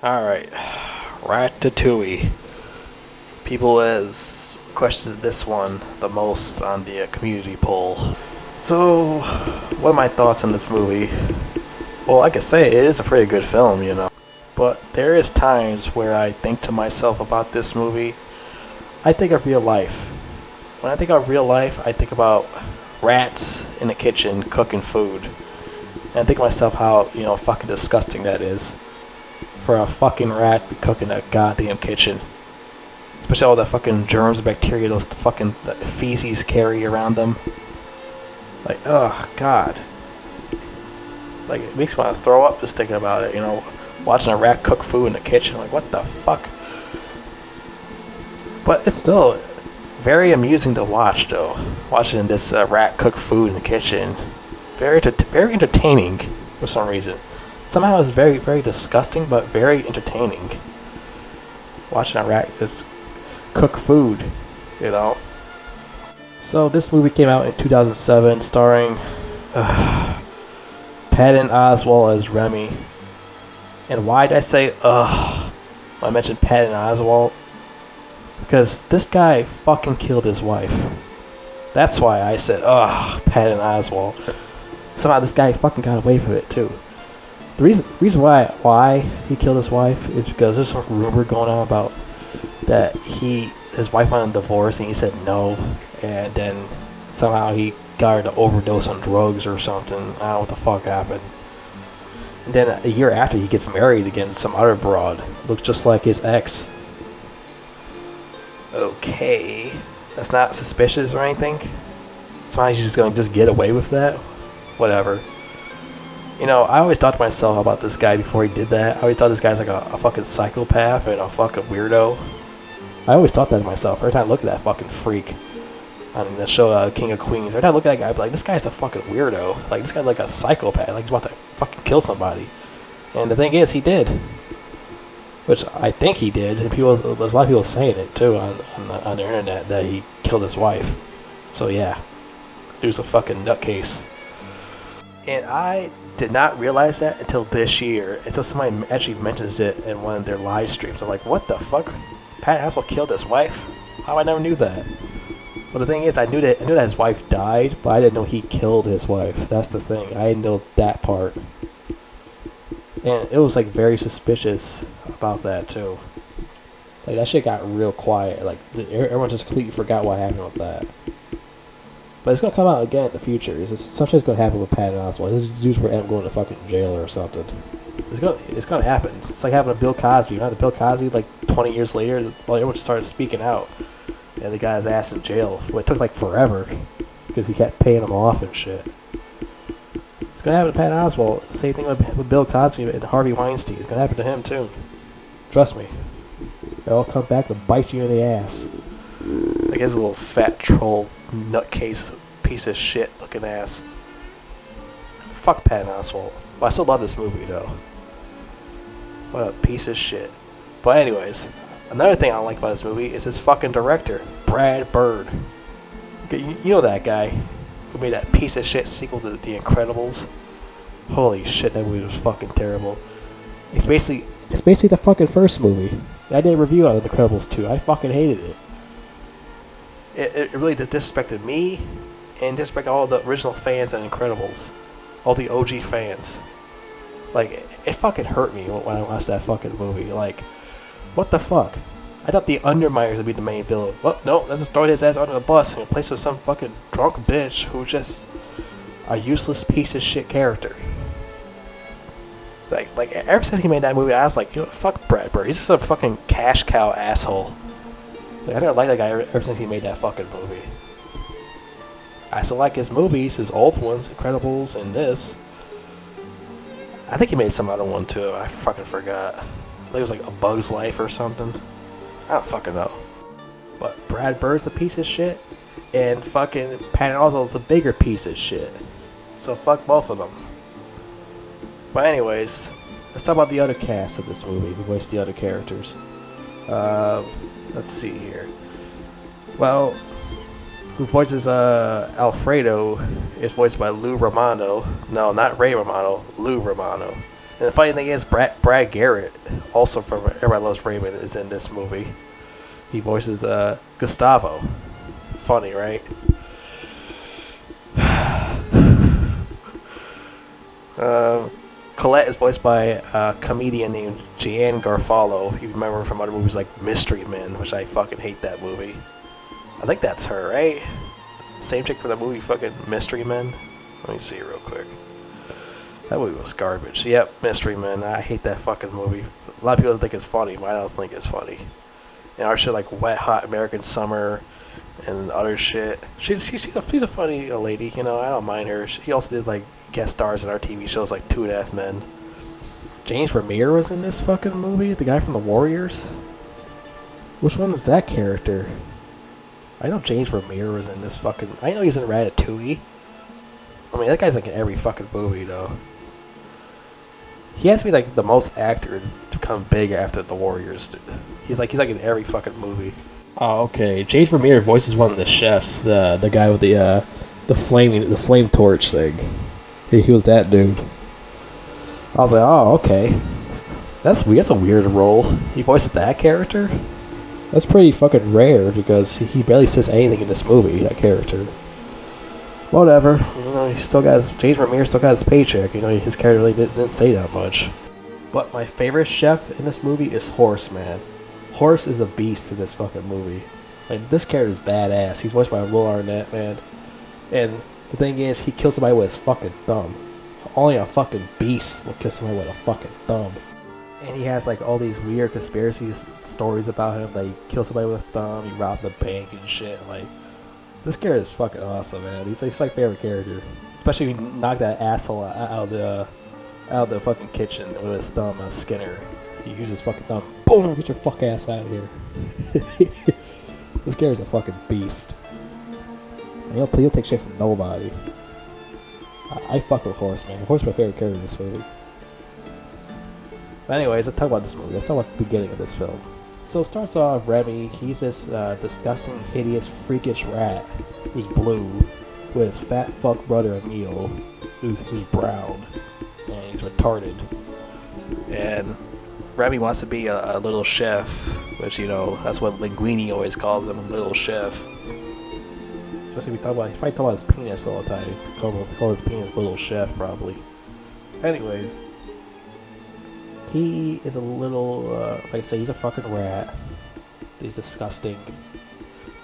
Alright, Ratatouille. People has requested this one the most on the community poll. So, what are my thoughts on this movie? Well, like I say, it is a pretty good film. But there is times where I think to myself about this movie. I think of real life. When I think of real life, I think about rats in the kitchen cooking food. And I think to myself how, fucking disgusting that is. For a fucking rat to be cooking a goddamn kitchen. Especially all the fucking germs and bacteria those fucking feces carry around them. Like, oh, God. Like, it makes me want to throw up just thinking about it, Watching a rat cook food in the kitchen. Like, what the fuck? But it's still very amusing to watch, though. Watching this rat cook food in the kitchen. Very entertaining for some reason. Somehow it's very, very disgusting, but very entertaining. Watching a rat just cook food, So this movie came out in 2007, starring Patton Oswalt as Remy. And why did I say when I mentioned Patton Oswalt? Because this guy fucking killed his wife. That's why I said Patton Oswalt. Somehow this guy fucking got away with it too. The reason why he killed his wife is because there's some rumor going on about that his wife wanted a divorce and he said no, and then somehow he got her to overdose on drugs or something. I don't know what the fuck happened. And then a year after, he gets married again to some other broad. Looks just like his ex. Okay, that's not suspicious or anything. Somehow he's just gonna get away with that. Whatever. I always thought to myself about this guy before he did that. I always thought this guy's like a fucking psychopath and a fucking weirdo. I always thought that to myself. Every time I look at that fucking freak on the show King of Queens, every time I look at that guy, I'd be like, this guy's a fucking weirdo. Like, this guy's like a psychopath. Like, he's about to fucking kill somebody. And the thing is, he did. Which I think he did. And there's a lot of people saying it, too, on the internet, that he killed his wife. So, yeah. Dude's a fucking nutcase. And I did not realize that until this year, until somebody actually mentions it in one of their live streams. I'm like, what the fuck? Patton Oswalt killed his wife? How I never knew that? Well, the thing is, I knew that his wife died, but I didn't know he killed his wife. That's the thing. I didn't know that part. And it was like very suspicious about that too. Like, that shit got real quiet. Like, everyone just completely forgot what happened with that. But it's gonna come out again in the future. Something's gonna happen with Patton Oswalt. This dude's going to fucking jail or something. It's gonna happen. It's like happened to Bill Cosby. Remember Bill Cosby? Like 20 years later, everyone started speaking out, and the guy's ass in jail. Well, it took like forever because he kept paying him off and shit. It's gonna happen to Patton Oswalt. Same thing with Bill Cosby and Harvey Weinstein. It's gonna happen to him too. Trust me. They'll come back and bite you in the ass. Like his little fat troll nutcase piece of shit looking ass. Fuck Patton Oswalt. But I still love this movie though. What a piece of shit. But anyways, another thing I don't like about this movie is his fucking director, Brad Bird. Okay, you know that guy who made that piece of shit sequel to The Incredibles? Holy shit, that movie was fucking terrible. It's basically the fucking first movie. I did a review on The Incredibles 2. I fucking hated it. It really disrespected me and disrespected all the original fans of Incredibles. All the OG fans. Like, it fucking hurt me when I watched that fucking movie. Like, what the fuck? I thought the Underminers would be the main villain. Well, no, let's just throw his ass under the bus and replace him with some fucking drunk bitch who's just a useless piece of shit character. Like ever since he made that movie, I was like, fuck Brad Bird. He's just a fucking cash cow asshole. Like, I never liked that guy ever since he made that fucking movie. I still like his movies, his old ones, Incredibles, and this. I think he made some other one too. I fucking forgot. I think it was like A Bug's Life or something. I don't fucking know. But Brad Bird's a piece of shit, and fucking Patton Oswalt's a bigger piece of shit. So fuck both of them. But anyways, let's talk about the other cast of this movie. Who voiced the other characters? Let's see here. Well, who voices Alfredo is voiced by Lou Romano. No, not Ray Romano. Lou Romano. And the funny thing is, Brad Garrett also from Everybody Loves Raymond, is in this movie. He voices Gustavo. Funny, right? Colette is voiced by a comedian named Jeanne Garofalo. You remember her from other movies like Mystery Men, which I fucking hate that movie. I think that's her, right? Same chick for the movie fucking Mystery Men. Let me see real quick. That movie was garbage. Yep, Mystery Men. I hate that fucking movie. A lot of people think it's funny, but I don't think it's funny. And our shit like Wet Hot American Summer and other shit. She's a funny lady, you know. I don't mind her. She also did like guest stars in our TV shows like 2.5 Men. James Remire was in this fucking movie. The guy from the Warriors. Which one is that character? I know James Remire was in this fucking. I know he's in Ratatouille. I mean, that guy's like in every fucking movie though. He has to be like the most actor to become big after the Warriors. Dude. He's like in every fucking movie. Oh, okay. James Remire voices one of the chefs, the guy with the flame torch thing. He was that dude. I was like, oh, okay. That's weird. That's a weird role. He voices that character. That's pretty fucking rare because he barely says anything in this movie. That character. Whatever. You know, James Remire still got his paycheck. You know, his character really didn't say that much. But my favorite chef in this movie is Horse, man. Horse is a beast in this fucking movie. Like, this character is badass. He's voiced by Will Arnett, man. And the thing is, he kills somebody with his fucking thumb. Only a fucking beast will kill somebody with a fucking thumb. And he has like all these weird conspiracy stories about him. Like, he kills somebody with a thumb, he robbed the bank and shit. Like, this character is fucking awesome, man. He's my favorite character. Especially when he knocked that asshole out of the fucking kitchen with his thumb on Skinner. He uses his fucking thumb. Boom! Get your fuck ass out of here. This character's a fucking beast. And he'll take shit from nobody. I fuck with Horse, man. Horse is my favorite character in this movie. But anyways, let's talk about this movie. Let's talk about the beginning of this film. So it starts off, Remy, he's this disgusting, hideous, freakish rat who's blue with his fat fuck brother Emil who's brown and he's retarded. And Remy wants to be a little chef, which, you know, that's what Linguini always calls him, a little chef. Especially if he probably talk about his penis all the time. He call his penis little chef, probably. Anyways, he is a little, like I said, he's a fucking rat. He's disgusting.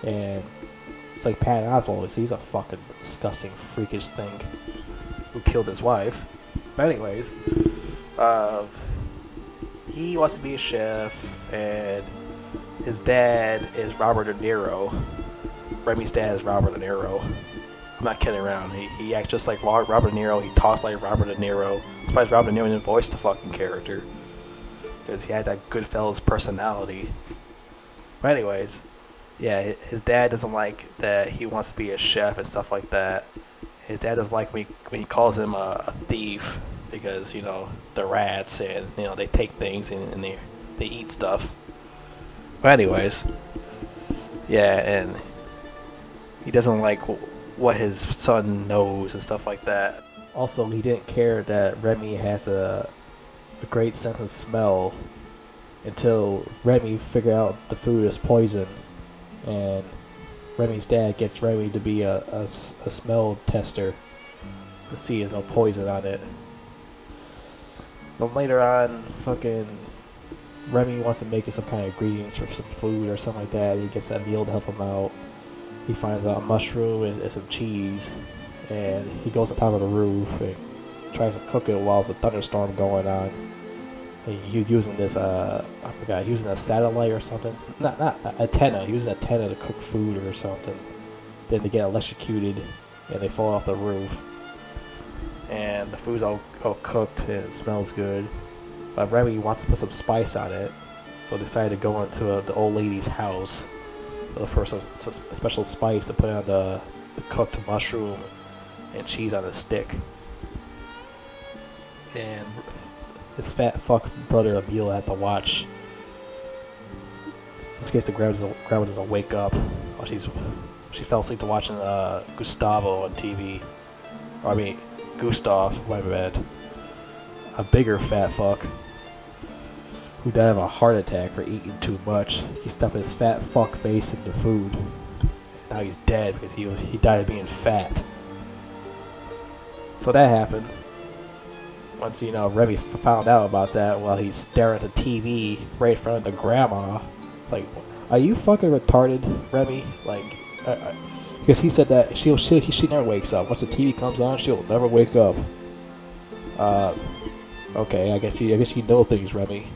And it's like Patton Oswalt. He's a fucking disgusting, freakish thing who killed his wife. But anyways, he wants to be a chef, and his dad is Robert De Niro. Remy's dad is Robert De Niro. I'm not kidding around. He acts just like Robert De Niro. He talks like Robert De Niro. I'm surprised Robert De Niro didn't voice the fucking character, because he had that Goodfellas personality. But anyways, yeah, his dad doesn't like that he wants to be a chef and stuff like that. His dad doesn't like when he calls him a thief, because, you know, they're rats and, you know, they take things and they eat stuff. But anyways, yeah, and he doesn't like what his son knows and stuff like that. Also, he didn't care that Remy has a great sense of smell until Remy figured out the food is poison, and Remy's dad gets Remy to be a smell tester to see there's no poison on it. But later on, fucking Remy wants to make some kind of ingredients for some food or something like that. He gets Emil to help him out. He finds out a mushroom and some cheese, and he goes on top of the roof and tries to cook it while there's a thunderstorm going on. And he's using this, using a satellite or something. Not antenna. He uses an antenna to cook food or something. Then they get electrocuted and they fall off the roof. And the food's all cooked and it smells good. But Remy wants to put some spice on it, so they decided to go into the old lady's house for some special spice to put on the cooked mushroom and cheese on a stick. And his fat fuck brother Emil had to watch, just in case the grandma doesn't wake up while she fell asleep to watching Gustavo on TV. Or I mean, Gustav, my bad. A bigger fat fuck. who died of a heart attack for eating too much. He stuffed his fat fuck face into food. Now he's dead because he died of being fat. So that happened. Once, Remy found out about that while he's staring at the TV right in front of the grandma. Like, are you fucking retarded, Remy? Like, because he said that she never wakes up. Once the TV comes on, she'll never wake up. Okay, I guess you know things, Remy.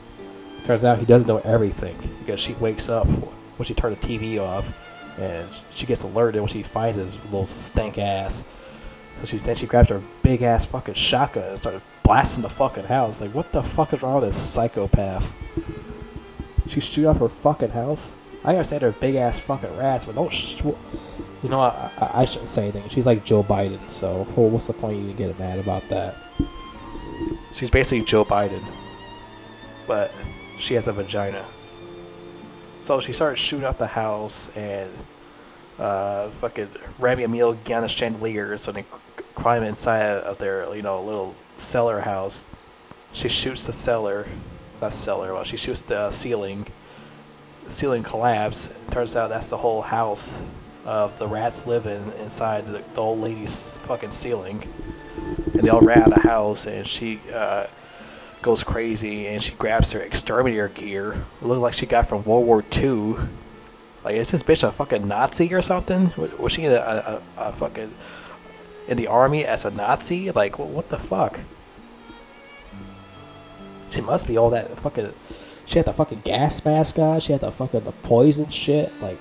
Turns out he doesn't know everything because she wakes up when she turns the TV off, and she gets alerted when she finds his little stink ass. So she grabs her big ass fucking shotgun and starts blasting the fucking house. Like, what the fuck is wrong with this psychopath? She shoot up her fucking house. I understand her big ass fucking rats, but don't. I shouldn't say anything. She's like Joe Biden, so what's the point of you getting mad about that? She's basically Joe Biden, but she has a vagina. So she started shooting up the house, and fucking Remy and Emil get on the chandelier, so they climb inside of their little cellar house. She shoots the she shoots the ceiling. The ceiling collapsed. It turns out that's the whole house of the rats living inside the old lady's fucking ceiling. And they all ran out of the house, and she goes crazy, and she grabs her exterminator gear. It looks like she got from World War II. Like, is this bitch a fucking Nazi or something? Was she in a fucking in the army as a Nazi? Like, what the fuck? She must be all that fucking. She had the fucking gas mask on. She had the poison shit. Like,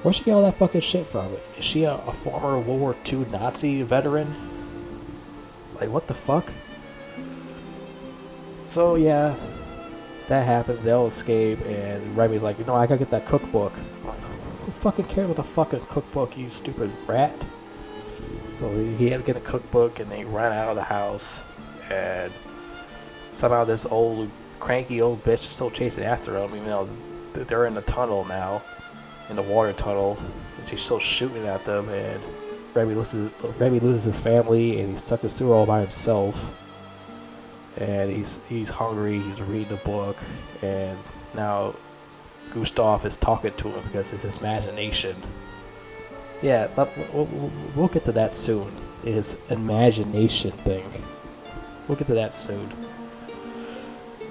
where'd she get all that fucking shit from? Is she a former World War II Nazi veteran? Like, what the fuck? So, yeah, that happens. They all escape, and Remy's like, I gotta get that cookbook. Who fucking cares about the fucking cookbook, you stupid rat? So he had to get a cookbook, and they ran out of the house, and somehow this cranky old bitch is still chasing after him, even though they're in the tunnel now, in the water tunnel, and she's still shooting at them, and Remy loses his family, and he's stuck in the sewer all by himself. And he's hungry, he's reading a book, and now Gustav is talking to him because it's his imagination. Yeah, we'll get to that soon. His imagination thing. We'll get to that soon.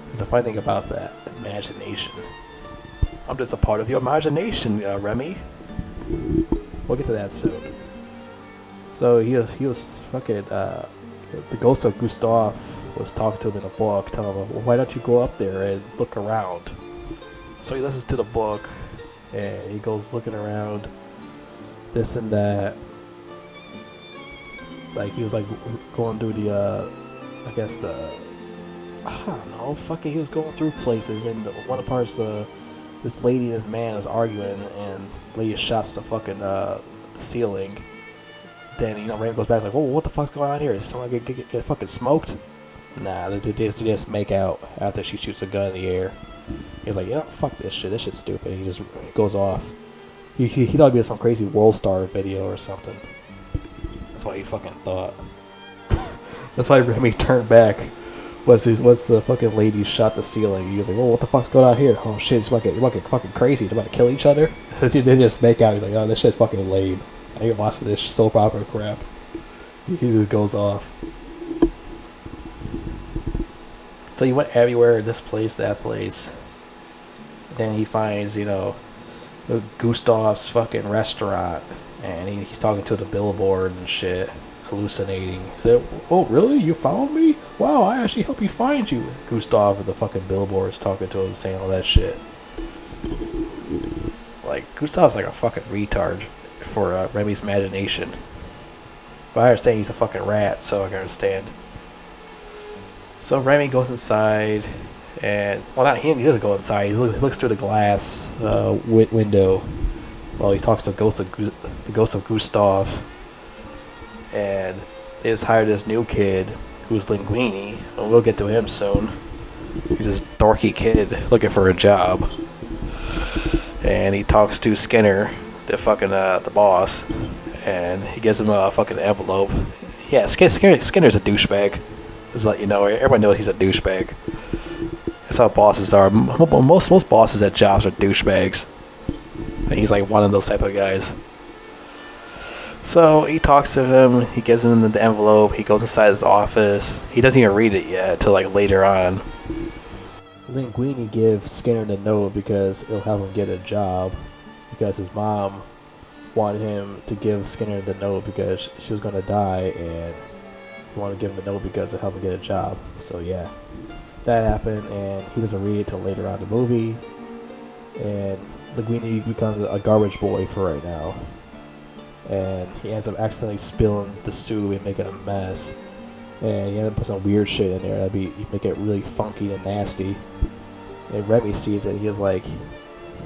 There's a funny thing about that, imagination. I'm just a part of your imagination, Remy. We'll get to that soon. So he was fucking, the ghost of Gustav was talking to him in the book, telling him, well, why don't you go up there and look around? So he listens to the book, and he goes looking around, this and that. Like, he was like going through the, I don't know, he was going through places, and one of the parts, this lady and this man was arguing, and the lady shots the fucking, the ceiling. Then, Raymond goes back, like, oh, what the fuck's going on here? Is someone get fucking smoked? Nah, they just make out after she shoots a gun in the air. He's like, fuck this shit. This shit's stupid. He just goes off. He thought it'd be some crazy World Star video or something. That's what he fucking thought. That's why Remy turned back. Once the fucking lady shot the ceiling, he was like, "Oh, what the fuck's going on here? Oh shit, it's about to get fucking crazy. They're about to kill each other." They just make out. He's like, "Oh, this shit's fucking lame. I ain't watching this soap opera crap." He just goes off. So he went everywhere, this place, that place. Then he finds, Gustav's fucking restaurant, and he's talking to the billboard and shit, hallucinating. He said, "Oh, really? You found me? Wow, I actually helped you find you." Gustav at the fucking billboard is talking to him, saying all that shit. Like, Gustav's like a fucking retard for Remy's imagination. But I understand he's a fucking rat, so I can understand. So Remy goes inside, and not him. He doesn't go inside. He looks through the glass window while he talks to the ghost of Gustav. And they just hired this new kid who's Linguini, and we'll get to him soon. He's this dorky kid looking for a job, and he talks to Skinner, the fucking the boss, and he gives him a fucking envelope. Yeah, Skinner's a douchebag. Just let you know, everyone knows he's a douchebag. That's how bosses are. Most bosses at jobs are douchebags. And he's like one of those type of guys. So he talks to him. He gives him the envelope. He goes inside his office. He doesn't even read it yet until like later on. Linguini gives Skinner the note because it'll help him get a job. Because his mom wanted him to give Skinner the note because she was going to die, and he wanted to give him the note because it'll help him get a job. So yeah, that happened, and he doesn't read it till later on in the movie. And Linguini becomes a garbage boy for right now. And he ends up accidentally spilling the soup and making a mess. And he ends up putting some weird shit in there that'd make it really funky and nasty. And Remy sees it. He's like,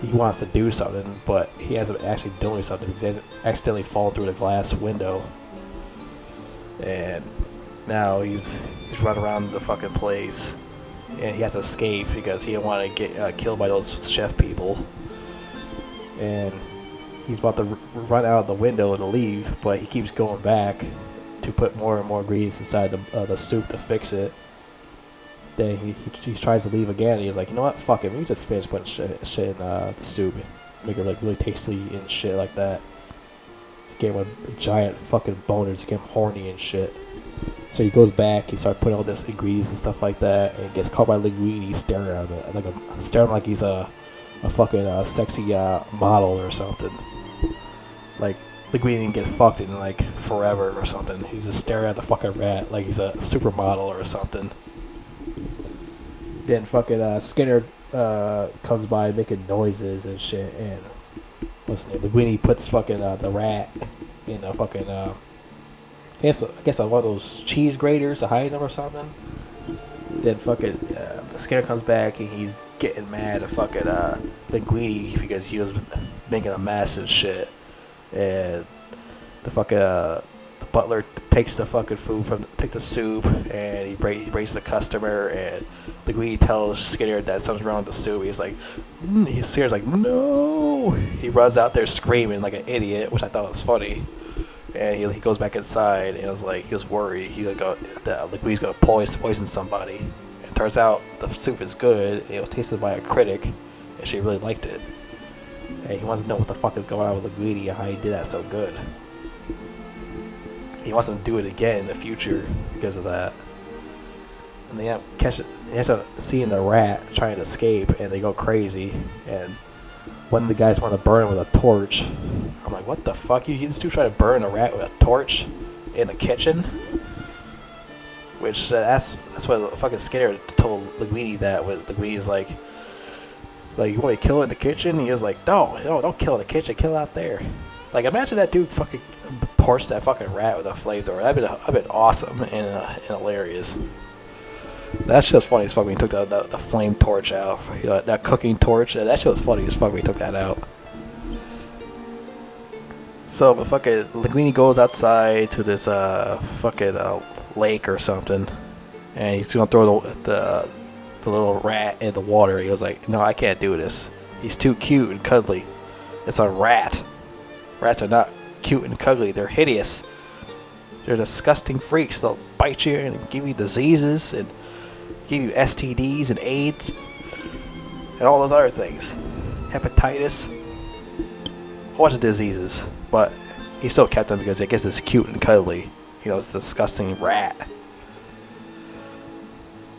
he wants to do something, but he ends up actually doing something because he accidentally fallen through the glass window. And now he's running around the fucking place, and he has to escape because he didn't want to get killed by those chef people. And he's about to run out the window to leave, but he keeps going back to put more and more ingredients inside the soup to fix it. Then he tries to leave again. He's like, you know what? Fuck it. Let me just finish putting shit in the soup, make it like really tasty and shit like that. He gave him a giant fucking boner. He became horny and shit. So he goes back. He starts putting all this ingredients and stuff like that, and gets caught by Linguini staring at him, staring like he's a fucking sexy model or something. Like Linguini didn't get fucked in like forever or something. He's just staring at the fucking rat like he's a supermodel or something. Then fucking Skinner comes by making noises and shit, and what's the name? Linguini puts fucking the rat in a fucking I guess one of those cheese graters to hide him or something. Then fucking the Skinner comes back and he's getting mad at fucking Linguini because he was making a mess and shit. And the fucking the butler takes the fucking food take the soup, and he breaks the customer, and Linguini tells Skinner that something's wrong with the soup. He's like, Skinner's like, no. He runs out there screaming like an idiot, which I thought was funny. And he goes back inside, and it was like he was worried that Linguini's gonna poison somebody. And it turns out the soup is good. It was tasted by a critic, and she really liked it. And he wants to know what the fuck is going on with Linguini and how he did that so good. He wants him to do it again in the future because of that. And they end up seeing the rat trying to escape, and they go crazy. And one of the guys want to burn him with a torch. I'm like, what the fuck? You just trying to burn a rat with a torch in a kitchen? Which that's what fucking Skinner told Linguini that. With Linguini's like, you want to kill it in the kitchen? He was like, no, don't kill it in the kitchen. Kill it out there. Like, imagine that dude fucking torched that fucking rat with a flamethrower. That'd been awesome and hilarious. That shit was funny as fuck when he took the flame torch out. You know, that cooking torch. That shit was funny as fuck when he took that out. So, but fucking Linguini goes outside to this fucking lake or something, and he's gonna throw the little rat in the water. He was like, no, I can't do this. He's too cute and cuddly. It's a rat. Rats are not cute and cuddly. They're hideous. They're disgusting freaks. They'll bite you and give you diseases and give you STDs and AIDS and all those other things. Hepatitis. A whole bunch of diseases. But he still kept them because I guess it's cute and cuddly. You know, it's a disgusting rat.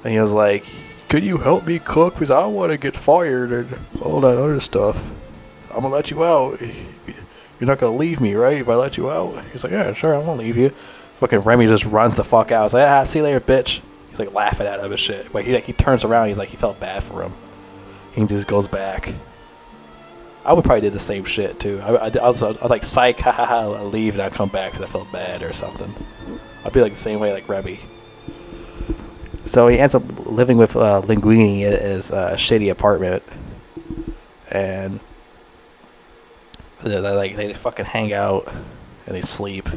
And he was like, could you help me cook? Because I don't want to get fired and all that other stuff. I'm going to let you out. You're not going to leave me, right, if I let you out? He's like, yeah, sure, I won't leave you. Fucking Remy just runs the fuck out. He's like, see you later, bitch. He's like laughing at him and shit. But he turns around. He's like, he felt bad for him. He just goes back. I would probably do the same shit, too. I was like, psych, ha ha ha, I'll leave and I'll come back because I felt bad or something. I'd be like the same way like Remy. So he ends up living with Linguini in his shitty apartment. And they fucking hang out and they sleep.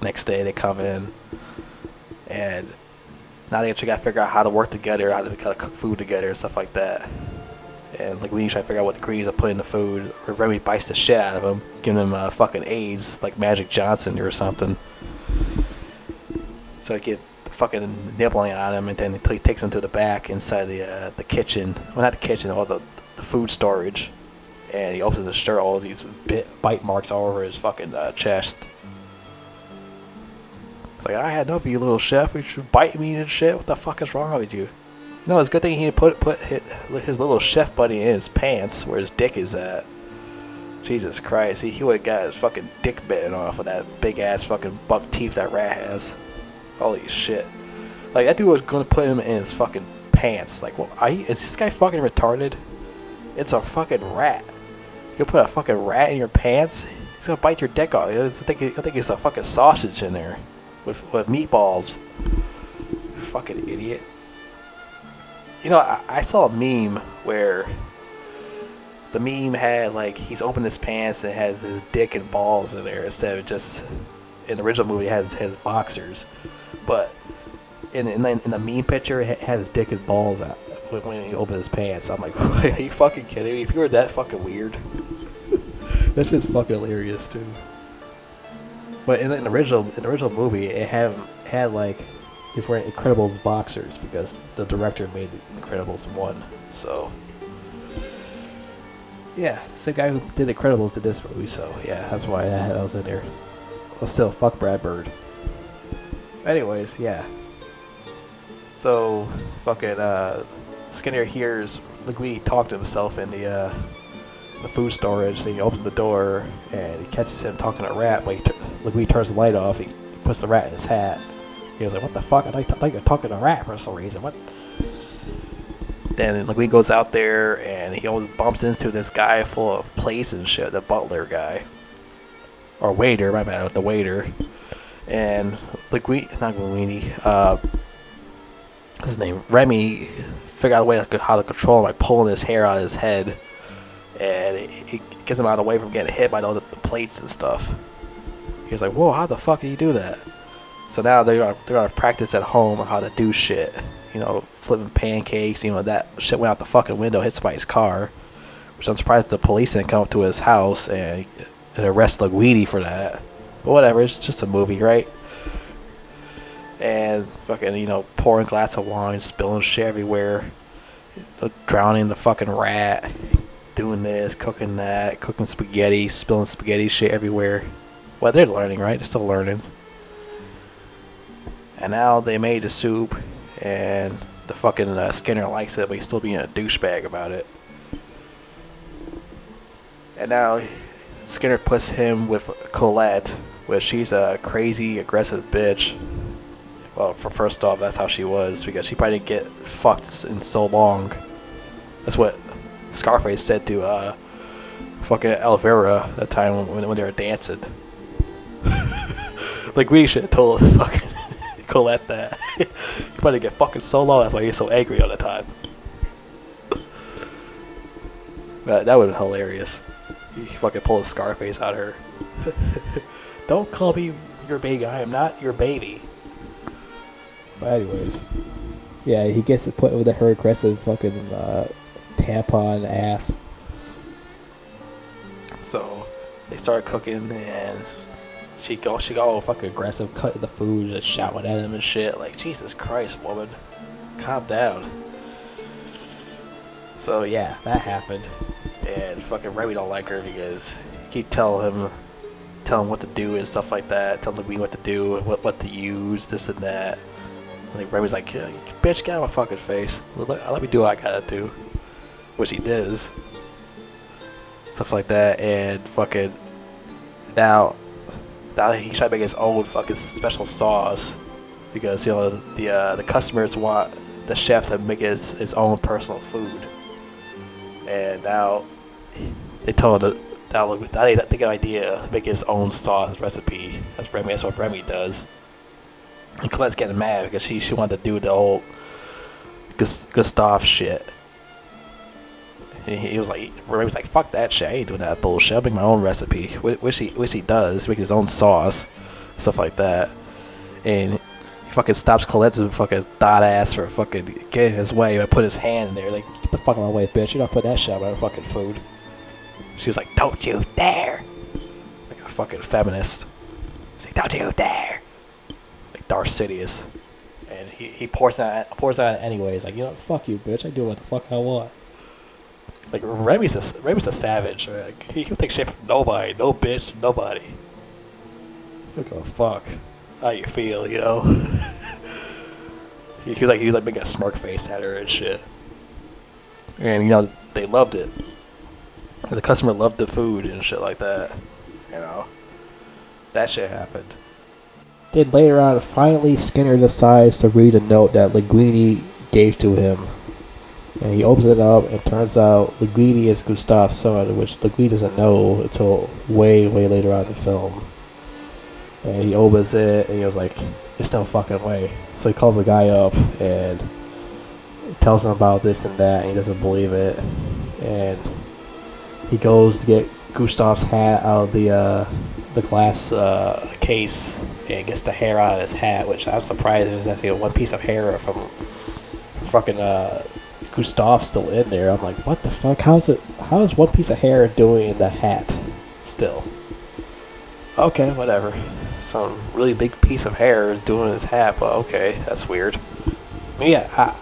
Next day they come in, and now they actually got to figure out how to work together, how to cook food together and stuff like that. And like when you try to figure out what ingredients to put in the food, Remy bites the shit out of him, giving him fucking AIDS like Magic Johnson or something. So fucking nibbling on him, and then he takes him to the back inside the kitchen. Well, not the kitchen, all the food storage. And he opens his shirt, all these bite marks all over his fucking chest. It's like, I had enough of you, little chef. You should bite me and shit. What the fuck is wrong with you? No, it's a good thing he put his little chef buddy in his pants where his dick is at. Jesus Christ, he would have got his fucking dick bitten off of that big ass fucking buck teeth that rat has. Holy shit. Like, that dude was gonna put him in his fucking pants. Like, well, is this guy fucking retarded? It's a fucking rat. You can put a fucking rat in your pants? He's gonna bite your dick off. I think it's a fucking sausage in there with meatballs. Fucking idiot. You know, I saw a meme where the meme had, like, he's opened his pants and has his dick and balls in there instead of just, in the original movie, it has his boxers. But in the meme picture, it had his dick and balls out when he opened his pants. I'm like, are you fucking kidding me? If you were that fucking weird. That shit's fucking hilarious, too. But in the original movie, it had like, he's wearing Incredibles boxers because the director made the Incredibles 1. So, yeah, same guy who did Incredibles did this movie. So, yeah, that's why that was in there. Well, still, fuck Brad Bird. Anyways, yeah. So, fucking Skinner hears Leguidi talk to himself in the food storage. So he opens the door and he catches him talking to a rat. But Leguidi turns the light off. He puts the rat in his hat. He was like, "What the fuck? I thought you're talking to a rat for some reason. What?" Then Leguidi goes out there and he always bumps into this guy full of plates and shit. The butler guy, or waiter, my bad, the waiter. And his name, Remy, figured out a way how to control him by pulling his hair out of his head, and he gets him out of the way from getting hit by all the plates and stuff. He was like, "Whoa, how the fuck did you do that?" So now they're gonna practice at home on how to do shit. You know, flipping pancakes. You know, that shit went out the fucking window, hit somebody's car. Which I'm surprised the police didn't come up to his house and arrest Leguidi for that. But whatever, it's just a movie, right? And fucking, you know, pouring glass of wine, spilling shit everywhere, drowning the fucking rat, doing this, cooking that, cooking spaghetti, spilling spaghetti shit everywhere. Well, they're learning, right? They're still learning. And now they made the soup, and the fucking Skinner likes it, but he's still being a douchebag about it. And now Skinner puts him with Colette, which she's a crazy, aggressive bitch. Well, for first off, that's how she was, because she probably didn't get fucked in so long. That's what Scarface said to fucking Elvira that time when they were dancing. Like, we should have told fucking Colette that. You probably get fucking so long, that's why you're so angry all the time. That would have been hilarious. You fucking pull a Scarface out of her. Don't call me your baby. I am not your baby. But anyways, yeah, he gets to put with her aggressive fucking tampon ass. So they start cooking, and she got all fucking aggressive, cutting the food, just shouting at him and shit. Like, Jesus Christ, woman, calm down. So yeah, that happened, and fucking Remy don't like her because he tell him what to do and stuff like that, tell me what to do, what to use, this and that. Like, Remy's like, bitch, get out of my fucking face. Let me do what I gotta do. Which he does. Stuff like that, and fucking now he's trying to make his own fucking special sauce, because, you know, the customers want the chef to make his own personal food. And now they told him that they think an idea to make his own sauce recipe. That's what Remy does. And Colette's getting mad because she wanted to do the whole Gustav shit. And he was like, Remy's like, fuck that shit, I ain't doing that bullshit, I'll make my own recipe. Which he does, make his own sauce, stuff like that. And he fucking stops Colette's fucking thought ass for fucking getting in his way by putting his hand in there, like, get the fuck out of my way, bitch, you're not putting that shit on my fucking food. She was like, don't you dare! Like a fucking feminist. She's like, don't you dare! Like Darth Sidious. he pours it on anyways. Like, you know, fuck you, bitch. I do what the fuck I want. Like Remy's a savage. Like, he'll take shit from nobody, no bitch, nobody. He'll go fuck how you feel, you know. he was like making a smirk face at her and shit. And you know they loved it. The customer loved the food and shit like that. You know, that shit happened. Then later on, finally Skinner decides to read a note that Linguini gave to him. And he opens it up, and turns out Linguini is Gustav's son, which Linguini doesn't know until way, way later on in the film. And he opens it, and he was like, "It's no fucking way." So he calls the guy up and tells him about this and that, and he doesn't believe it. And he goes to get Gustav's hat out of the glass case and gets the hair out of his hat, which I'm surprised there's actually one piece of hair from fucking Gustav still in there. I'm like, what the fuck? How is one piece of hair doing in the hat still? Okay, whatever. Some really big piece of hair doing his hat, but okay, that's weird. I mean, yeah,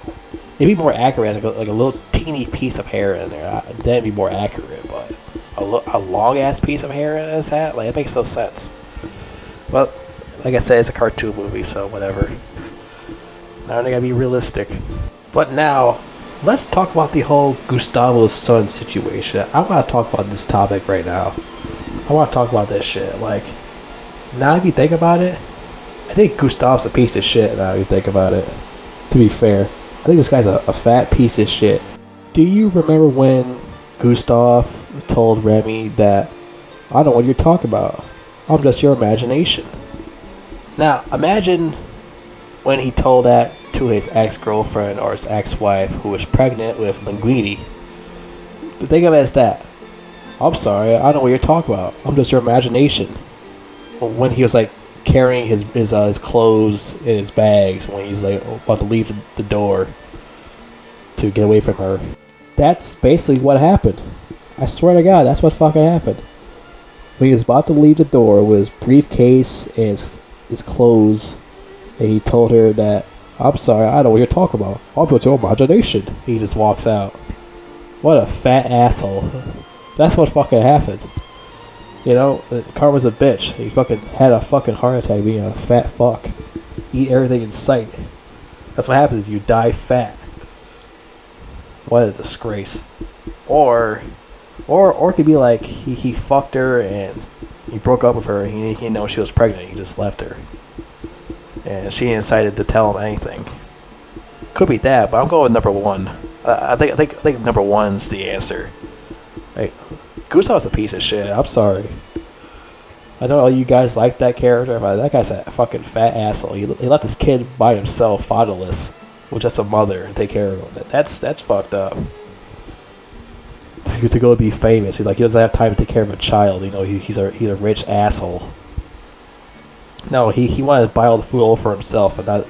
it'd be more accurate, like a little teeny piece of hair in there. That'd be more accurate, but a long ass piece of hair in his hat, like, it makes no sense. But like I said, it's a cartoon movie, so whatever. Now they gotta be realistic. But now, let's talk about the whole Gustavo's son situation. I want to talk about this topic right now. I want to talk about this shit. Like, now if you think about it, I think Gustav's a piece of shit now if you think about it. To be fair, I think this guy's a fat piece of shit. Do you remember when Gustav told Remy that, "I don't know what you're talking about. I'm just your imagination"? Now, imagine when he told that to his ex-girlfriend or his ex-wife who was pregnant with Linguini. Think of it as that. "I'm sorry, I don't know what you're talking about. I'm just your imagination." When he was like carrying his clothes in his bags when he's like about to leave the door to get away from her. That's basically what happened. I swear to God, that's what fucking happened. When he was about to leave the door with his briefcase and his clothes, and he told her that, "I'm sorry, I don't know what you're talking about. I'm just your imagination." He just walks out. What a fat asshole. That's what fucking happened. You know, Karma's a bitch. He fucking had a fucking heart attack being a fat fuck. Eat everything in sight. That's what happens if you die fat. What a disgrace. Or it could be like he fucked her and he broke up with her and he didn't know she was pregnant. He just left her. And she decided to tell him anything. Could be that, but I'm going with number one. I think number one's the answer. Like, Gustav's a piece of shit. I'm sorry. I know all you guys like that character, but that guy's a fucking fat asshole. He left his kid by himself, fatherless, with just a mother and take care of him. That's fucked up. To go be famous, he doesn't have time to take care of a child. You know, he's a rich asshole. No, he wanted to buy all the food all for himself and not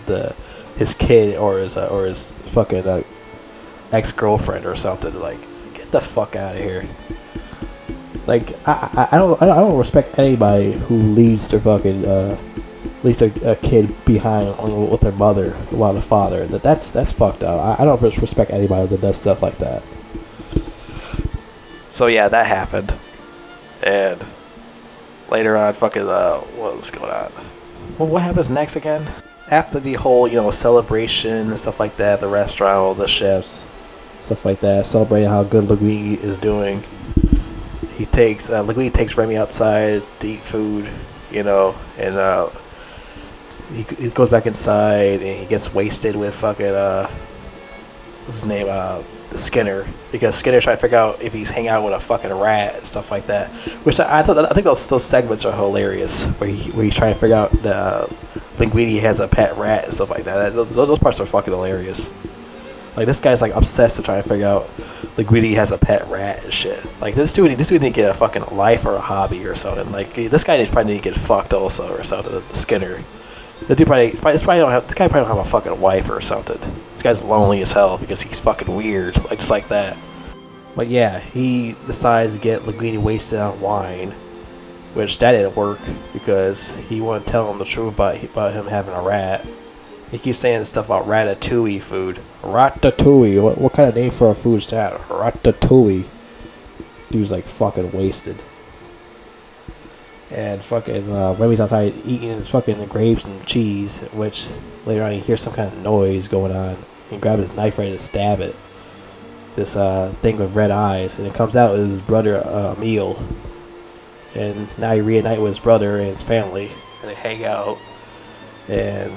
his kid or his fucking ex-girlfriend or something. Like, get the fuck out of here. Like, I don't respect anybody who leaves their fucking leaves their kid behind with their mother while the father. That's fucked up. I don't respect anybody that does stuff like that. So yeah, that happened, and later on, fucking what was going on? Well, what happens next again? After the whole, you know, celebration and stuff like that, the restaurant, all the chefs, stuff like that, celebrating how good Linguini is doing. Linguini takes Remy outside to eat food, you know, and he goes back inside and he gets wasted with fucking what's his name, Skinner, because Skinner's trying to figure out if he's hanging out with a fucking rat and stuff like that. Which I think those segments are hilarious, where he's trying to figure out that Linguini has a pet rat and stuff like that. Those parts are fucking hilarious. Like, this guy's like obsessed to try to figure out Linguini has a pet rat and shit. Like, this dude need to get a fucking life or a hobby or something. Like, this guy probably need to get fucked also or something. Skinner. This guy probably don't have a fucking wife or something. This guy's lonely as hell because he's fucking weird, like, just like that. But yeah, he decides to get Linguini wasted on wine, which that didn't work because he wouldn't tell him the truth about him having a rat. He keeps saying stuff about Ratatouille food. Ratatouille. What kind of name for a food is that? Ratatouille. Dude's like fucking wasted. And fucking Remy's outside eating his fucking grapes and cheese, which later on he hears some kind of noise going on. He grabs his knife ready to stab it. This thing with red eyes, and it comes out as his brother Emil. And now he reunites with his brother and his family, and they hang out. And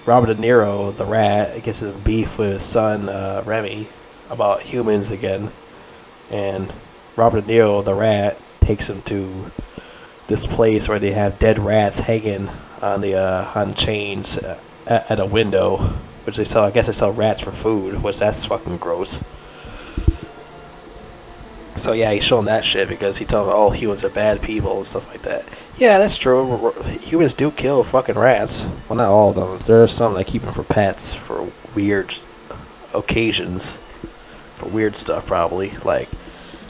Robert De Niro, the rat, gets in beef with his son Remy about humans again. And Robert De Niro, the rat, takes him to this place where they have dead rats hanging on chains at a window, which they sell. I guess they sell rats for food, which that's fucking gross. So yeah, he's showing that shit because he tells them, oh, humans are bad people and stuff like that. Yeah, that's true. Humans do kill fucking rats. Well, not all of them. There are some that keep them for pets for weird occasions, for weird stuff probably. Like,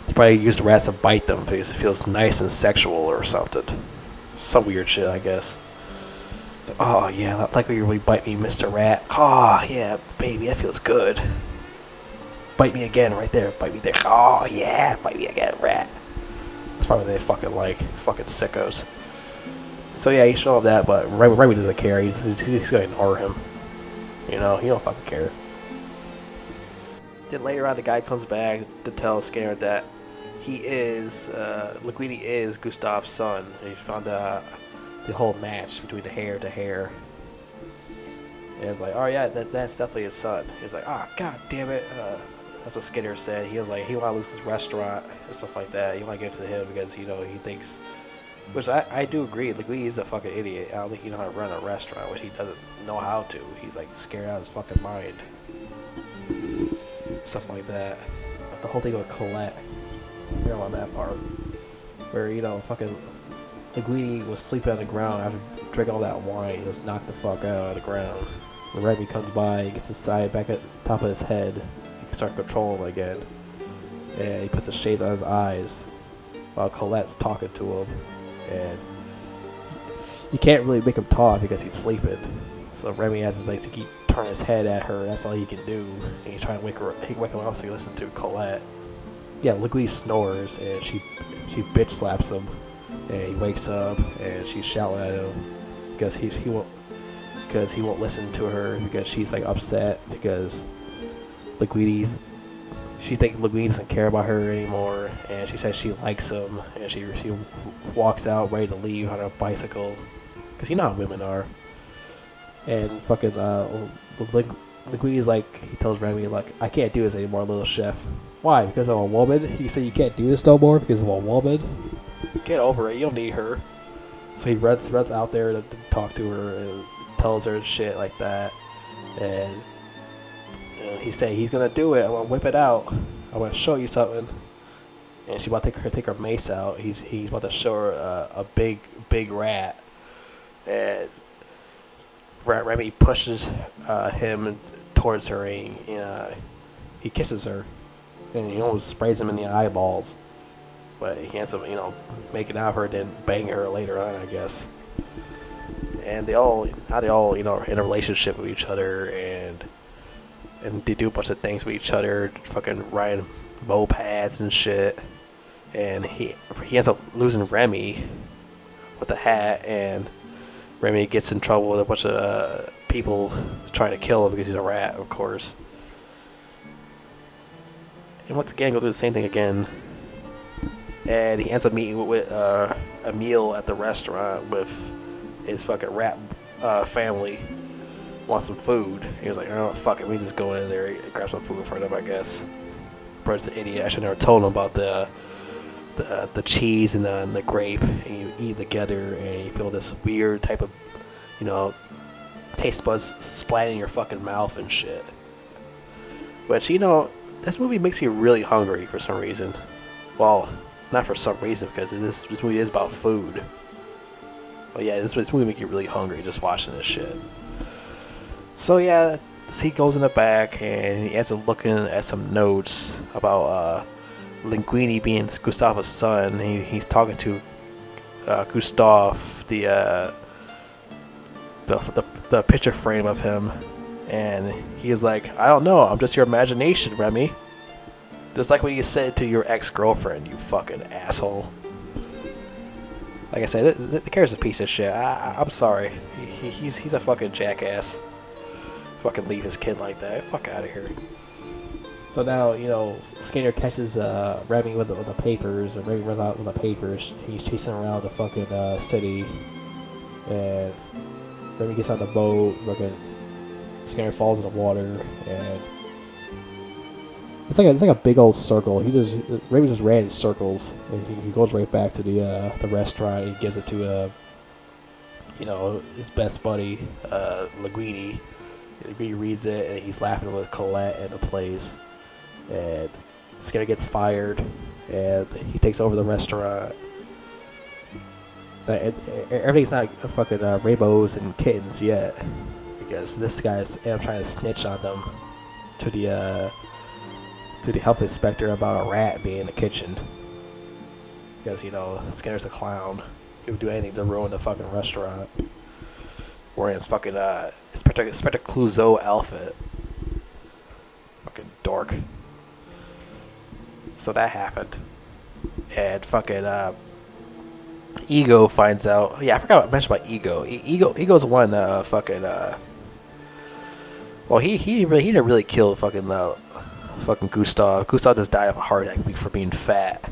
they probably use the rats to bite them because it feels nice and sexual or something. Some weird shit, I guess. It's like, oh yeah, like when you really bite me, Mr. Rat. Oh yeah, baby, that feels good. Bite me again, right there. Bite me there. Oh yeah, bite me again, rat. That's probably what they fucking like. Fucking sickos. So yeah, he showed him that, but Remy doesn't care. He's gonna ignore him. You know, he don't fucking care. Then later on, the guy comes back to tell Skinner that he is, Linguini is Gustav's son. And he found the whole match between the hair to hair. And it's like, oh yeah, that's definitely his son. He's like, ah, god damn it. That's what Skinner said. He was like, he want to lose his restaurant and stuff like that. He want to get to him because, you know, he thinks, which I do agree. Linguini is a fucking idiot. I don't think he knows how to run a restaurant, which he doesn't know how to. He's like scared out of his fucking mind. Stuff like that. But the whole thing with Colette, I forgot about that part. Where, you know, fucking Linguini was sleeping on the ground after drinking all that wine. He was knocked the fuck out on the ground. When Remy comes by, he gets his side back at the top of his head. He can start controlling him again. And he puts the shades on his eyes while Colette's talking to him. And you can't really make him talk because he's sleeping. So Remy has to keep turning his head at her. That's all he can do. And he's trying to wake him up so he can listen to Colette. Yeah, Linguini snores and she bitch slaps him. And he wakes up and she's shouting at him because he won't listen to her because she's like upset because she thinks Linguini doesn't care about her anymore, and she says she likes him, and she walks out ready to leave on her bicycle because you know how women are. And fucking Linguini's like, he tells Remy, like, I can't do this anymore, little chef. Why? Because I'm a woman? You say you can't do this no more because I'm a woman? Get over it. You don't need her. So he runs out there to talk to her and tells her shit like that. And he say he's gonna do it. I'm gonna whip it out. I'm gonna show you something. And she's about to take her mace out. He's about to show her a big rat. And Remy pushes him towards her and he kisses her. And he almost sprays him in the eyeballs. But he ends up, making out of her, then bang her later on, I guess. And they all, in a relationship with each other, and they do a bunch of things with each other, fucking riding mopeds and shit. And he ends up losing Remy with the hat, and Remy gets in trouble with a bunch of people trying to kill him because he's a rat, of course. And once again, go through the same thing again. And he ends up meeting with Emil at the restaurant with his fucking rat family. Want some food. He was like, oh, fuck it, we just go in there and grab some food for them, I guess. Bro's an idiot. I should never told him about the cheese and the grape. And you eat together and you feel this weird type of, taste buds splatting in your fucking mouth and shit. But, this movie makes you really hungry for some reason. Well, not for some reason, because this movie is about food. But yeah, this movie makes you really hungry just watching this shit. So yeah, he goes in the back and he ends up looking at some notes about Linguini being Gustav's son. He's talking to Gustav, the the picture frame of him, and he's like, I don't know, I'm just your imagination, Remy. Just like what you said to your ex-girlfriend, you fucking asshole. Like I said, the character's a piece of shit. I'm sorry. He's a fucking jackass. Fucking leave his kid like that. Fuck out of here. So now, Skater catches Remy with the papers, and Remy runs out with the papers. He's chasing around the fucking city, and Remy gets on the boat. Fucking Skater falls in the water, and it's like a big old circle. Remy just ran in circles, and he goes right back to the restaurant. And he gives it to his best buddy Linguini. Linguini reads it, and he's laughing with Colette in the place. And Skinner gets fired, and he takes over the restaurant. Everything's not fucking rainbows and kittens yet, because this guy's trying to snitch on them to the health inspector about a rat being in the kitchen. Because Skinner's a clown. He would do anything to ruin the fucking restaurant. Wearing his fucking Inspector Clouseau outfit. Fucking dork. So that happened. And fucking Ego finds out. Yeah, I forgot what I mentioned about Ego. Ego's the one fucking well, he didn't really kill fucking Gustav. Gustav just died of a heart attack for being fat.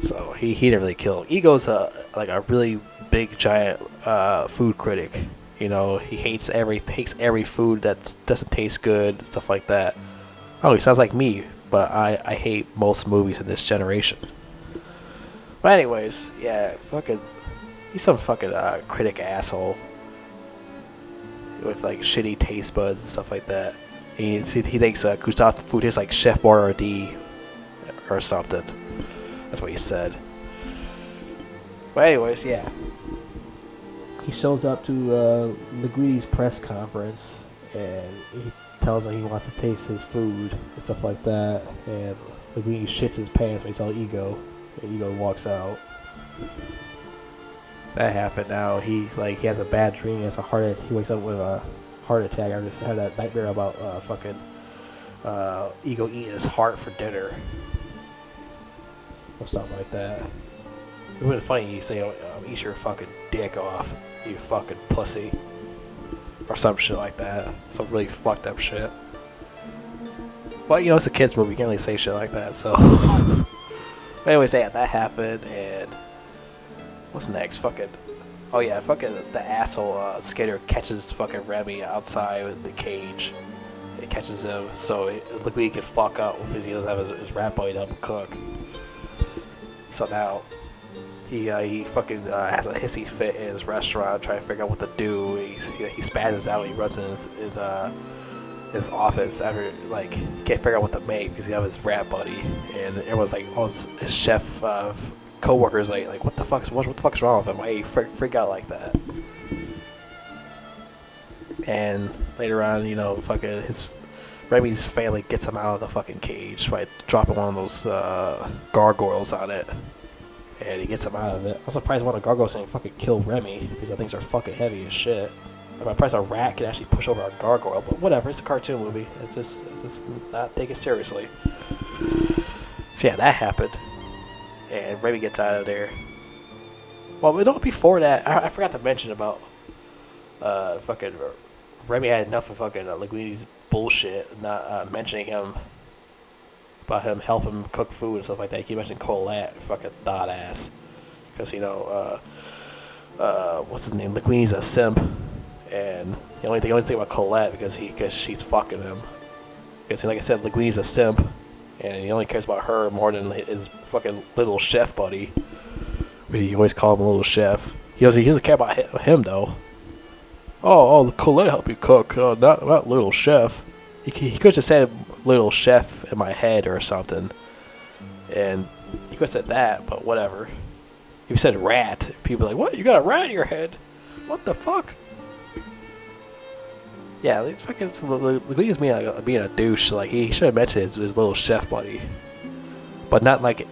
So he didn't really kill him. Ego's like a really big giant food critic. He hates every food that doesn't taste good, stuff like that. Oh, he sounds like me, but I hate most movies in this generation. But anyways, yeah, fucking, he's some fucking critic asshole with like shitty taste buds and stuff like that. He thinks Gustav's food tastes like Chef Boyardee or something. That's what he said. But anyways, yeah. He shows up to Linguini's press conference, and he tells him he wants to taste his food and stuff like that. And Linguini shits his pants when he saw Ego, and Ego walks out. That happened. Now he has a bad dream. He wakes up with a heart attack. I just had that nightmare about fucking Ego eating his heart for dinner or something like that. It would be funny you say, eat your fucking dick off, you fucking pussy. Or some shit like that. Some really fucked up shit. But, it's a kid's movie, you can't really say shit like that, so. But anyways, yeah, that happened, and what's next? Fucking the asshole Skater catches fucking Remy outside with the cage. It catches him, so Linguini can fuck up because he doesn't have his rat buddy to help him cook. So now he fucking has a hissy fit in his restaurant, trying to figure out what to do. He spazzes out. He runs in his office after he can't figure out what to make because he has his rat buddy, and everyone's like, all his chef co-workers like what the fuck's wrong with him? Why he freak out like that? And later on, fucking Remy's family gets him out of the fucking cage by dropping one of those gargoyles on it. And he gets him out of it. I'm surprised one of the gargoyles didn't fucking kill Remy, because I think they're fucking heavy as shit. I'm surprised a rat can actually push over a gargoyle, but whatever, it's a cartoon movie. It's just not take it seriously. So yeah, that happened. And Remy gets out of there. Well, before that, I forgot to mention about fucking Remy had enough of fucking Linguini's bullshit, not mentioning him about him helping him cook food and stuff like that. He mentioned Colette, fucking thought ass, because what's his name? Linguini's a simp, and the only thing about Colette because she's fucking him. Because like I said, Linguini's a simp, and he only cares about her more than his fucking little chef buddy. You always call him a little chef. He doesn't care about him though. Oh, Colette help you cook, not little chef. He could have just said little chef in my head or something, and he could have said that, but whatever. If you said rat, people are like, what? You got a rat in your head? What the fuck? Yeah, it's fucking Linguini's being a douche. Like he should have mentioned his little chef buddy, but not like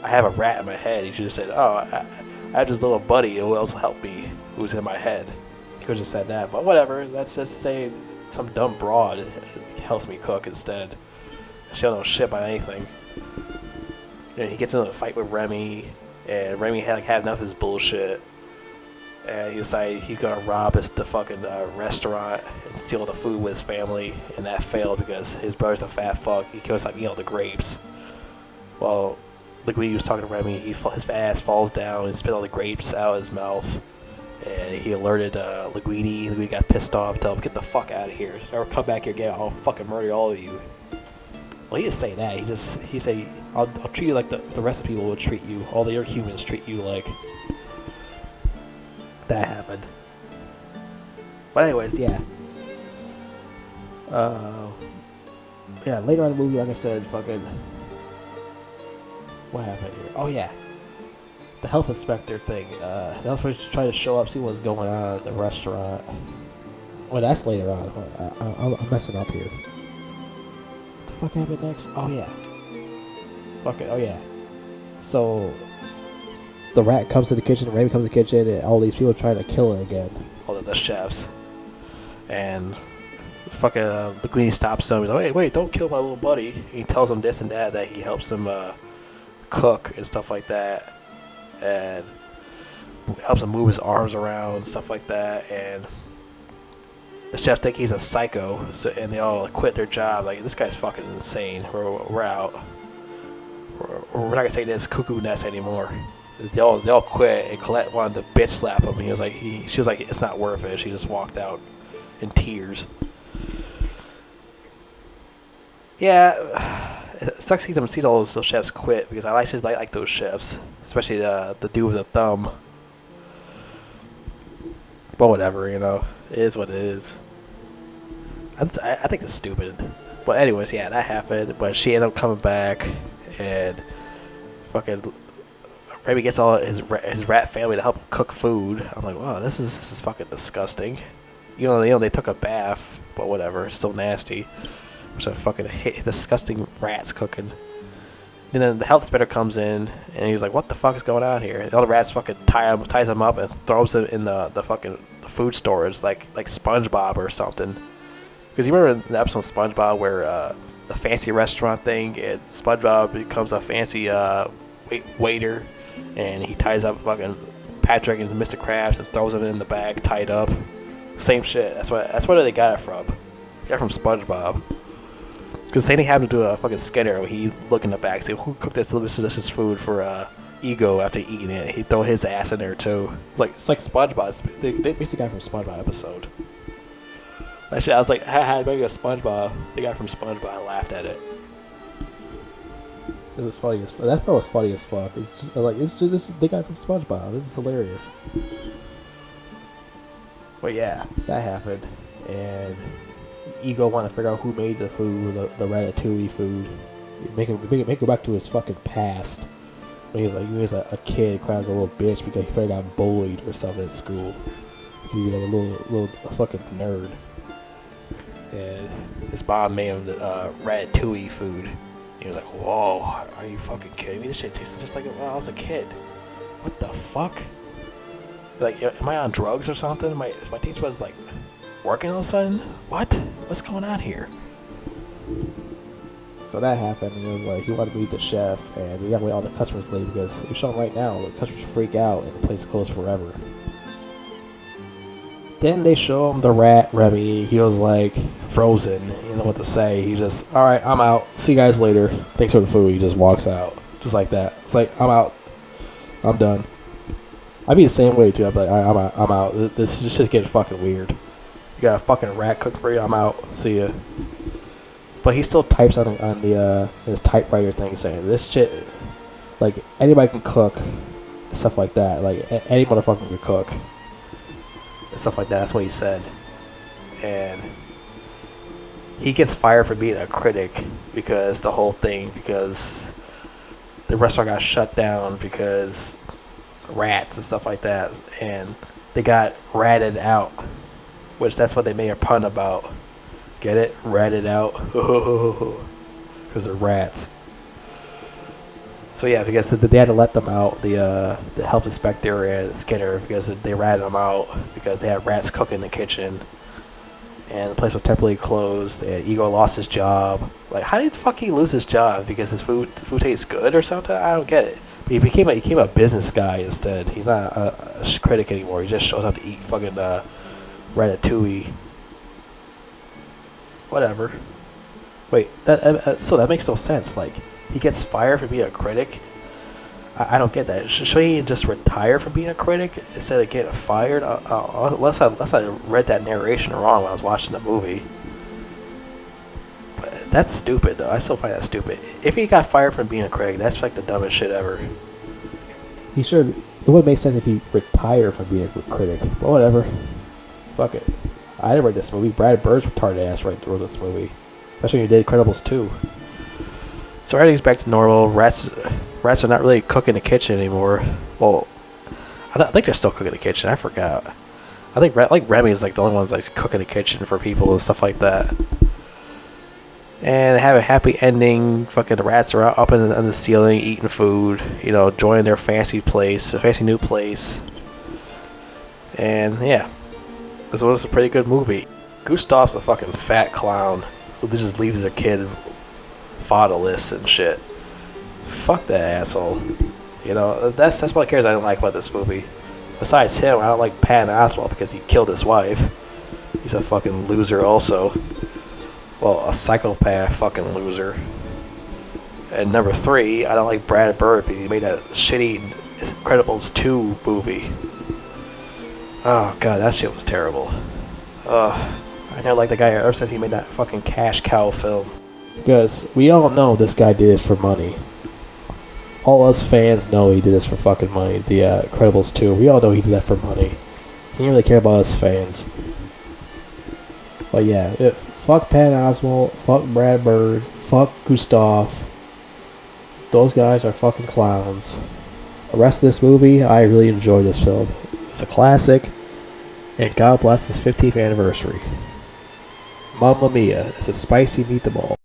I have a rat in my head. He should have said, oh, I have this little buddy who else helped me, who's in my head. could have just said that, but whatever. Let's just say some dumb broad helps me cook instead. She don't know shit about anything. And he gets into a fight with Remy, and Remy had enough of his bullshit. And he decided he's gonna rob the fucking restaurant and steal the food with his family, and that failed because his brother's a fat fuck. He kills like the grapes. Well, Linguini was talking to Remy. His fat ass falls down and spit all the grapes out of his mouth. And he alerted Linguini. Linguini got pissed off, told him, "Get the fuck out of here, or come back here again. I'll fucking murder all of you." Well, he didn't say that. He said, I'll treat you like the rest of the people will treat you. All the other humans treat you like." That happened. But anyways, yeah. Yeah, later on in the movie, like I said, fucking... What happened here? Oh, yeah. The health inspector thing. The health inspector tried to show up, see what's going on at the restaurant. Well, that's later on. I'm messing up here. What the fuck happened next? Oh, yeah. Fuck it. Oh, yeah. So... The rat comes to the kitchen, Raven comes to the kitchen, and all these people are trying to kill it again. All the chefs. And fucking Linguini stops them. He's like, wait, don't kill my little buddy. He tells him this and that he helps him cook and stuff like that. And helps him move his arms around, stuff like that. And the chefs think he's a psycho, and they all quit their job. Like, this guy's fucking insane. We're out. We're not gonna say this cuckoo nest anymore. They all quit, and Colette wanted to bitch slap him. He was like, she was like, it's not worth it. She just walked out in tears. Yeah, it sucks to see all those chefs quit because I like those chefs, especially the dude with the thumb. But whatever, it is what it is. I think it's stupid. But anyways, yeah, that happened. But she ended up coming back, and fucking. Maybe gets all his rat family to help cook food. I'm like, wow, this is fucking disgusting. They took a bath, but whatever, it's still nasty. Which I fucking hate disgusting rats cooking. And then the health inspector comes in, and he's like, what the fuck is going on here? And all the rats fucking ties him up and throws him in the fucking food storage like SpongeBob or something. Because you remember in the episode of SpongeBob where the fancy restaurant thing, and SpongeBob becomes a fancy waiter. And he ties up fucking Patrick and Mr. Krabs and throws him in the bag tied up. Same shit. That's where they got it from. They got it from SpongeBob. Because the same thing happened to a fucking Skinner. He look in the bag, say, who cooked this delicious food for Ego after eating it? He throw his ass in there too. It's like SpongeBob. They basically got it from SpongeBob episode. Actually, I was like, haha, maybe a SpongeBob. They got it from SpongeBob. I laughed at it. It was funny as fuck. That part was funny as fuck. It's just they got it from SpongeBob. This is hilarious. But yeah, that happened, and Ego wanted to figure out who made the food, the Ratatouille food. Make him go back to his fucking past when he was a kid crying like a little bitch because he probably got bullied or something at school. He was like a little fucking nerd, and his mom made him the Ratatouille food. He was like, whoa, are you fucking kidding me? This shit tasted just like when I was a kid. What the fuck? Like, am I on drugs or something? Is my taste buds, like, working all of a sudden? What? What's going on here? So that happened, and it was like, he wanted to meet the chef, and he got away all the customers late because he was showing right now, the customers freak out, and the place is closed forever. Then they show him the rat, Remy. He was like frozen. You know what to say. He just, all right, I'm out. See you guys later. Thanks for the food. He just walks out. Just like that. It's like, I'm out. I'm done. I'd be the same way, too. I'd be like, all right, I'm out. This is just getting fucking weird. You got a fucking rat cooking for you. I'm out. See ya. But he still types on the his typewriter thing saying, this shit, like, anybody can cook. Stuff like that. Like, any motherfucker can cook. Stuff like that. That's what he said. And he gets fired for being a critic because the restaurant got shut down because rats and stuff like that, and they got ratted out, which that's what they made a pun about. Get it? Ratted out. Because they're rats. So yeah, because they had to let them out, the health inspector and Skinner, because they ratted them out because they had rats cooking in the kitchen, and the place was temporarily closed. And Igor lost his job. Like, how did the fuck he lose his job? Because his food tastes good or something? I don't get it. But he became a business guy instead. He's not a critic anymore. He just shows up to eat fucking Ratatouille. Whatever. Wait, that makes no sense. Like, he gets fired for being a critic. I don't get that. Should he just retire from being a critic instead of getting fired? Unless I read that narration wrong when I was watching the movie. But that's stupid, though. I still find that stupid. If he got fired from being a critic, that's like the dumbest shit ever. He should. It would make sense if he retired from being a critic. But whatever. Fuck it. I didn't write this movie. Brad Bird's retarded ass wrote this movie. Especially when he did Incredibles 2. So everything's back to normal. Rats are not really cooking in the kitchen anymore. Well, I think they're still cooking in the kitchen. I forgot. I think Remy's like the only one's like cooking in the kitchen for people and stuff like that. And they have a happy ending. Fucking the rats are up in the ceiling eating food. You know, enjoying their fancy new place. And yeah, this was a pretty good movie. Gustav's a fucking fat clown who just leaves a kid fatherless and shit. Fuck that asshole. You know, that's what I don't like about this movie. Besides him, I don't like Patton Oswalt because he killed his wife. He's a fucking loser also. Well, a psychopath fucking loser. And number 3, I don't like Brad Bird because he made that shitty Incredibles 2 movie. Oh god, that shit was terrible. I never liked the guy ever since he made that fucking cash cow film. Because we all know this guy did it for money. All us fans know he did this for fucking money. The Incredibles 2. We all know he did that for money. He didn't really care about us fans. But yeah, fuck Patton Oswalt, fuck Brad Bird, fuck Gustav. Those guys are fucking clowns. The rest of this movie, I really enjoyed this film. It's a classic, and God bless his 15th anniversary. Mamma mia, it's a spicy meatball.